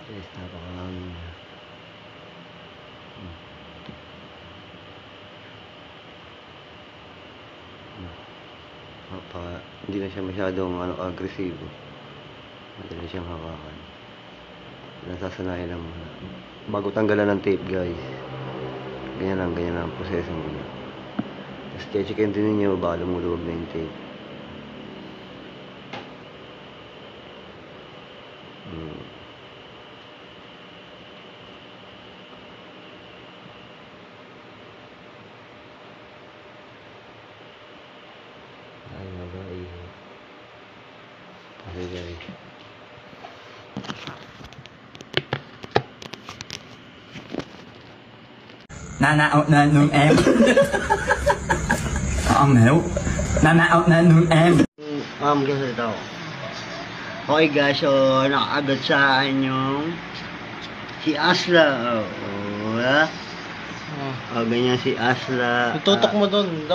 Guys, napakarami niya. Hindi na siya masyadong agresibo. Madali siyang hawakan. Nasasanayan lang muna. Bago tanggalan ng tape, guys. Ganyan lang ang proseso muna. Tapos checkin din ninyo baka lumuluwag na yung tape. Ay, mabay. Okay, guys. Nanaot na nung em. Ang help. Nanaot na nung em. Guys, ito. Okay guys, so nakaagad sa yung si Asla. Oh, ganyan si Asla. Tutok mo doon.